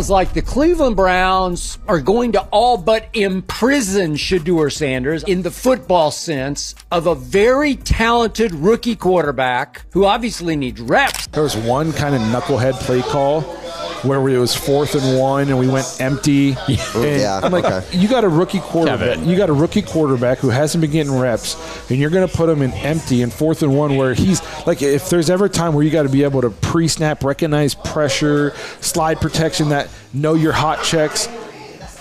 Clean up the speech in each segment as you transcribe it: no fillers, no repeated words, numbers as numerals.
It's like the Cleveland Browns are going to all but imprison ShedeurSanders in the football sense of a very talented rookie quarterback who obviously needs reps. There was one kind of knucklehead play call where it was 4th and 1 and we went empty. And I'm like, you got a rookie quarterback. Kevin. You got a rookie quarterback who hasn't been getting reps, and you're going to put him in empty in 4th and 1 where he's like, if there's ever a time where you got to be able to pre-snap, recognize pressure, slide protection, that know your hot checks,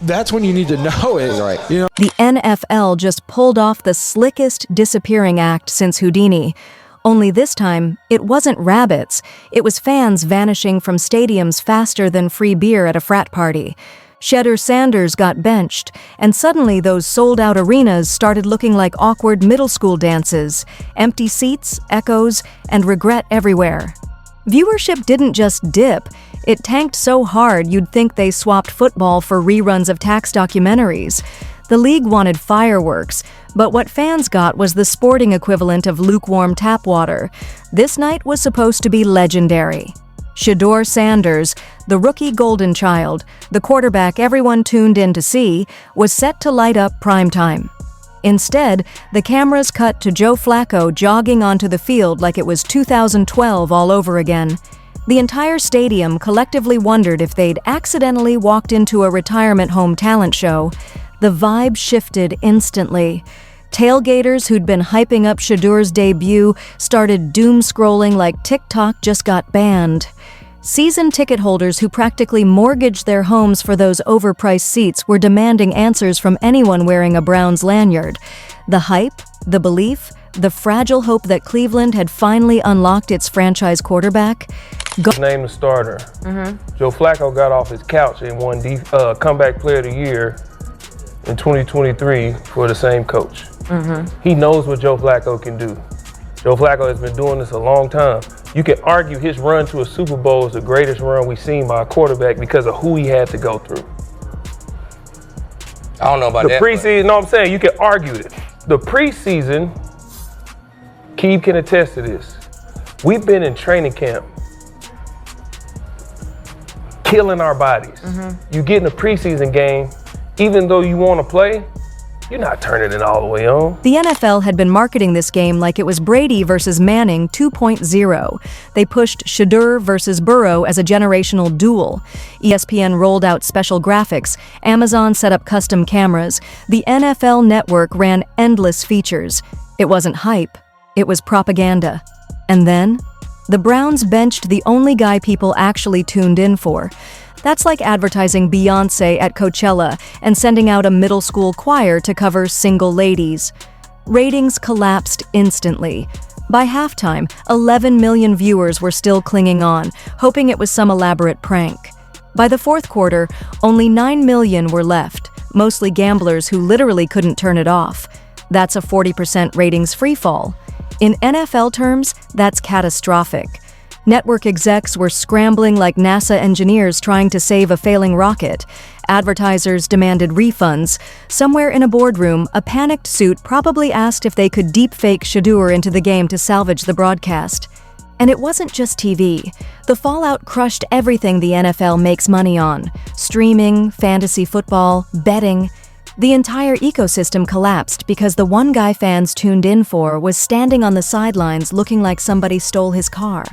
that's when you need to know it. Right. You know? The NFL just pulled off the slickest disappearing act since Houdini. Only this time, it wasn't rabbits. It was fans vanishing from stadiums faster than free beer at a frat party. ShedeurSanders got benched, and suddenly those sold-out arenas started looking like awkward middle school dances. Empty seats, echoes, and regret everywhere. Viewership didn't just dip. It tanked so hard you'd think they swapped football for reruns of tax documentaries. The league wanted fireworks, but what fans got was the sporting equivalent of lukewarm tap water. This night was supposed to be legendary. ShedeurSanders, the rookie golden child, the quarterback everyone tuned in to see, was set to light up primetime. Instead, the cameras cut to Joe Flacco jogging onto the field like it was 2012 all over again. The entire stadium collectively wondered if they'd accidentally walked into a retirement home talent show. The vibe shifted instantly. Tailgaters who'd been hyping up Shedeur's debut started doom-scrolling like TikTok just got banned. Season ticket holders who practically mortgaged their homes for those overpriced seats were demanding answers from anyone wearing a Browns lanyard. The hype, the belief, the fragile hope that Cleveland had finally unlocked its franchise quarterback. Named the starter. Joe Flacco got off his couch and won Comeback Player of the Year in 2023 for the same coach. He knows what Joe Flacco can do. Joe Flacco has been doing this a long time. You can argue his run to a Super Bowl is the greatest run we've seen by a quarterback because of who he had to go through. I don't know about that. The preseason, no, I'm saying you can argue it. The preseason, Keeb can attest to this. We've been in training camp killing our bodies. You get in a preseason game, even though you want to play, you're not turning it all the way on. The NFL had been marketing this game like it was Brady versus Manning 2.0. They pushed Shedeur versus Burrow as a generational duel. ESPN rolled out special graphics. Amazon set up custom cameras. The NFL Network ran endless features. It wasn't hype. It was propaganda. And then, the Browns benched the only guy people actually tuned in for. That's like advertising Beyoncé at Coachella and sending out a middle school choir to cover Single Ladies. Ratings collapsed instantly. By halftime, 11 million viewers were still clinging on, hoping it was some elaborate prank. By the fourth quarter, only 9 million were left, mostly gamblers who literally couldn't turn it off. That's a 40% ratings freefall. In NFL terms, that's catastrophic. Network execs were scrambling like NASA engineers trying to save a failing rocket. Advertisers demanded refunds. Somewhere in a boardroom, a panicked suit probably asked if they could deepfake Shedeur into the game to salvage the broadcast. And it wasn't just TV. The fallout crushed everything the NFL makes money on: streaming, fantasy football, betting. The entire ecosystem collapsed because the one guy fans tuned in for was standing on the sidelines looking like somebody stole his car.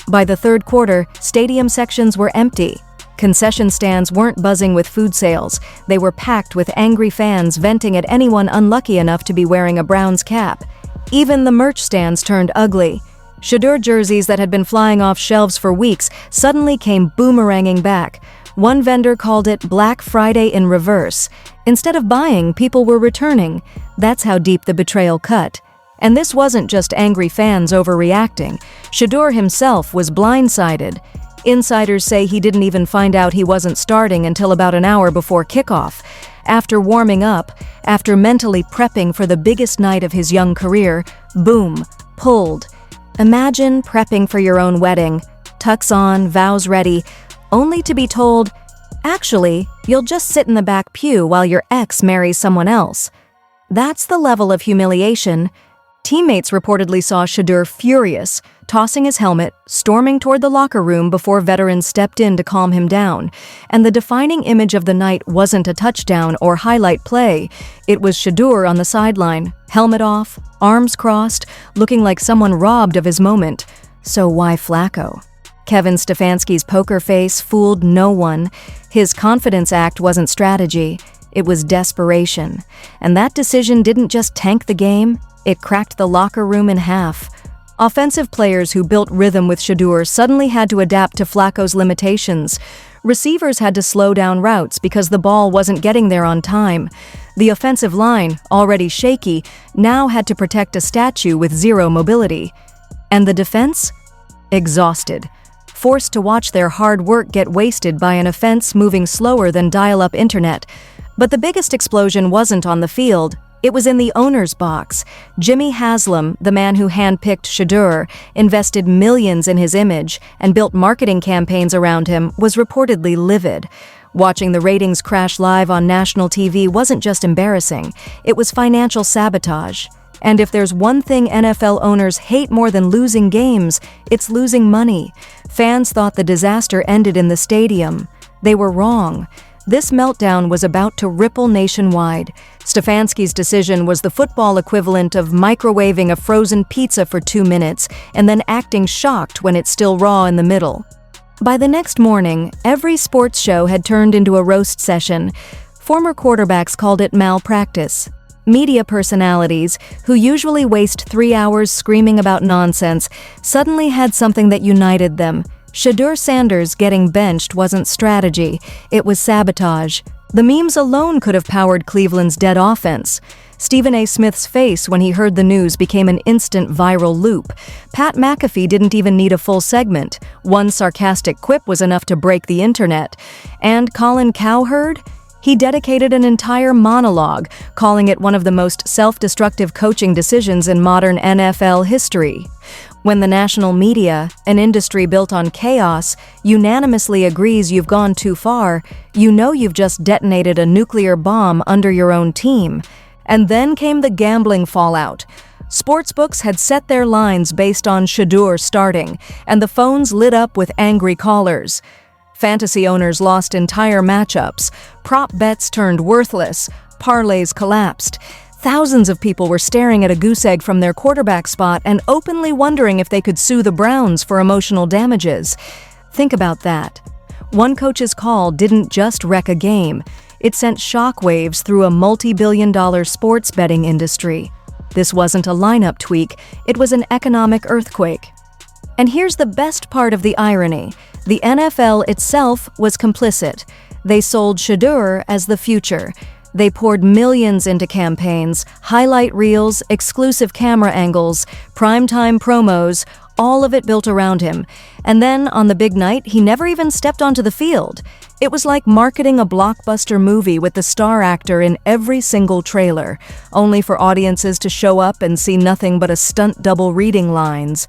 By the third quarter, stadium sections were empty. Concession stands weren't buzzing with food sales. They were packed with angry fans venting at anyone unlucky enough to be wearing a Browns cap. Even the merch stands turned ugly. Shedeur jerseys that had been flying off shelves for weeks suddenly came boomeranging back. One vendor called it Black Friday in reverse. Instead of buying, people were returning. That's how deep the betrayal cut. And this wasn't just angry fans overreacting. Shedeur himself was blindsided. Insiders say he didn't even find out he wasn't starting until about an hour before kickoff. After warming up, after mentally prepping for the biggest night of his young career, boom, pulled. Imagine prepping for your own wedding, tux on, vows ready, only to be told, actually, you'll just sit in the back pew while your ex marries someone else. That's the level of humiliation. Teammates reportedly saw Shedeur furious, tossing his helmet, storming toward the locker room before veterans stepped in to calm him down. And the defining image of the night wasn't a touchdown or highlight play. It was Shedeur on the sideline, helmet off, arms crossed, looking like someone robbed of his moment. So why Flacco? Kevin Stefanski's poker face fooled no one. His confidence act wasn't strategy. It was desperation. And that decision didn't just tank the game, it cracked the locker room in half. Offensive players who built rhythm with Shedeur suddenly had to adapt to Flacco's limitations. Receivers had to slow down routes because the ball wasn't getting there on time. The offensive line, already shaky, now had to protect a statue with zero mobility. And the defense? Exhausted. Forced to watch their hard work get wasted by an offense moving slower than dial-up internet. But the biggest explosion wasn't on the field. It was in the owner's box. Jimmy Haslam, the man who handpicked Shedeur, invested millions in his image, and built marketing campaigns around him, was reportedly livid. Watching the ratings crash live on national TV wasn't just embarrassing, it was financial sabotage. And if there's one thing NFL owners hate more than losing games, it's losing money. Fans thought the disaster ended in the stadium. They were wrong. This meltdown was about to ripple nationwide. Stefanski's decision was the football equivalent of microwaving a frozen pizza for 2 minutes and then acting shocked when it's still raw in the middle. By the next morning, every sports show had turned into a roast session. Former quarterbacks called it malpractice. Media personalities, who usually waste 3 hours screaming about nonsense, suddenly had something that united them. ShedeurSanders getting benched wasn't strategy, it was sabotage. The memes alone could have powered Cleveland's dead offense. Stephen A. Smith's face when he heard the news became an instant viral loop. Pat McAfee didn't even need a full segment. One sarcastic quip was enough to break the internet. And Colin Cowherd? He dedicated an entire monologue, calling it one of the most self-destructive coaching decisions in modern NFL history. When the national media, an industry built on chaos, unanimously agrees you've gone too far, you know you've just detonated a nuclear bomb under your own team. And then came the gambling fallout. Sportsbooks had set their lines based on Shedeur starting, and the phones lit up with angry callers. Fantasy owners lost entire matchups, prop bets turned worthless, parlays collapsed. Thousands of people were staring at a goose egg from their quarterback spot and openly wondering if they could sue the Browns for emotional damages. Think about that. One coach's call didn't just wreck a game. It sent shockwaves through a multi-billion-dollar sports betting industry. This wasn't a lineup tweak, it was an economic earthquake. And here's the best part of the irony. The NFL itself was complicit. They sold Shedeur as the future. They poured millions into campaigns, highlight reels, exclusive camera angles, primetime promos, all of it built around him. And then, on the big night, he never even stepped onto the field. It was like marketing a blockbuster movie with the star actor in every single trailer, only for audiences to show up and see nothing but a stunt double reading lines.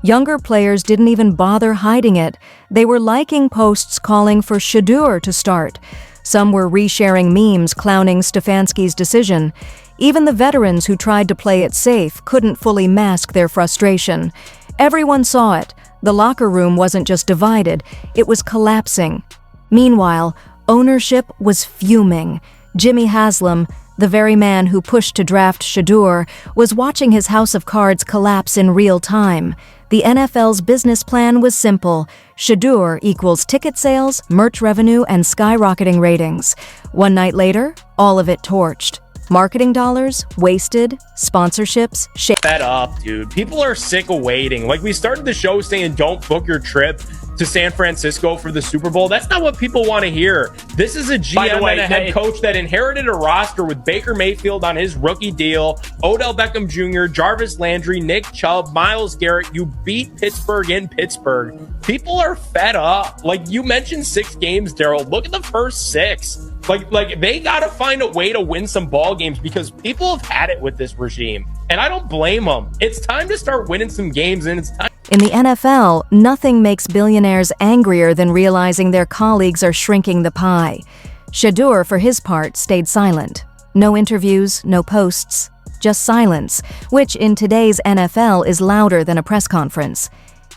Younger players didn't even bother hiding it. They were liking posts calling for Shedeur to start. Some were resharing memes clowning Stefanski's decision. Even the veterans who tried to play it safe couldn't fully mask their frustration. Everyone saw it. The locker room wasn't just divided, it was collapsing. Meanwhile, ownership was fuming. Jimmy Haslam, the very man who pushed to draft Shedeur, was watching his house of cards collapse in real time. The NFL's business plan was simple. Shedeur equals ticket sales, merch revenue, and skyrocketing ratings. One night later, all of it torched. Marketing dollars, wasted, sponsorships, fed up, dude. People are sick of waiting. Like, we started the show saying don't book your trip to San Francisco for the Super Bowl. That's not what people want to hear. This is a GM and a head coach that inherited a roster with Baker Mayfield on his rookie deal, Odell Beckham Jr., Jarvis Landry, Nick Chubb, Myles Garrett. You beat Pittsburgh in Pittsburgh. People are fed up. Like, you mentioned 6 games, Daryl. Look at the first 6. Like they got to find a way to win some ball games because people have had it with this regime. And I don't blame them. It's time to start winning some games, and it's time. In the NFL, nothing makes billionaires angrier than realizing their colleagues are shrinking the pie. Shedeur, for his part, stayed silent. No interviews, no posts, just silence, which in today's NFL is louder than a press conference.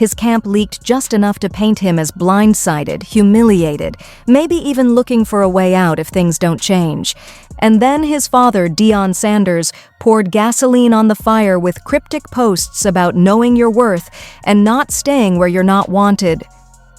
His camp leaked just enough to paint him as blindsided, humiliated, maybe even looking for a way out if things don't change. And then his father, ShedeurSanders, poured gasoline on the fire with cryptic posts about knowing your worth and not staying where you're not wanted.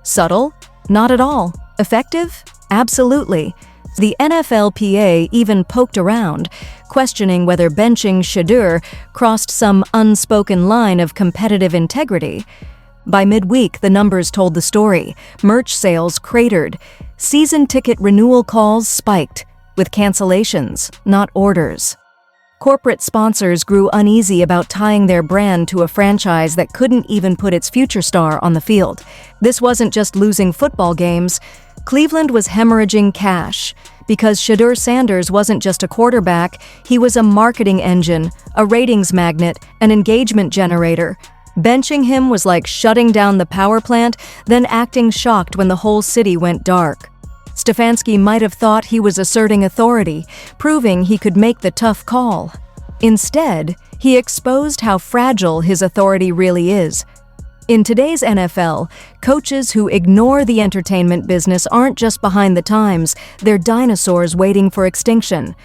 Subtle? Not at all. Effective? Absolutely. The NFLPA even poked around, questioning whether benching Shedeur crossed some unspoken line of competitive integrity. By midweek, the numbers told the story. Merch sales cratered. Season ticket renewal calls spiked, with cancellations, not orders. Corporate sponsors grew uneasy about tying their brand to a franchise that couldn't even put its future star on the field. This wasn't just losing football games. Cleveland was hemorrhaging cash, because ShedeurSanders wasn't just a quarterback, he was a marketing engine, a ratings magnet, an engagement generator. Benching him was like shutting down the power plant, then acting shocked when the whole city went dark. Stefanski might have thought he was asserting authority, proving he could make the tough call. Instead, he exposed how fragile his authority really is. In today's NFL, coaches who ignore the entertainment business aren't just behind the times, they're dinosaurs waiting for extinction.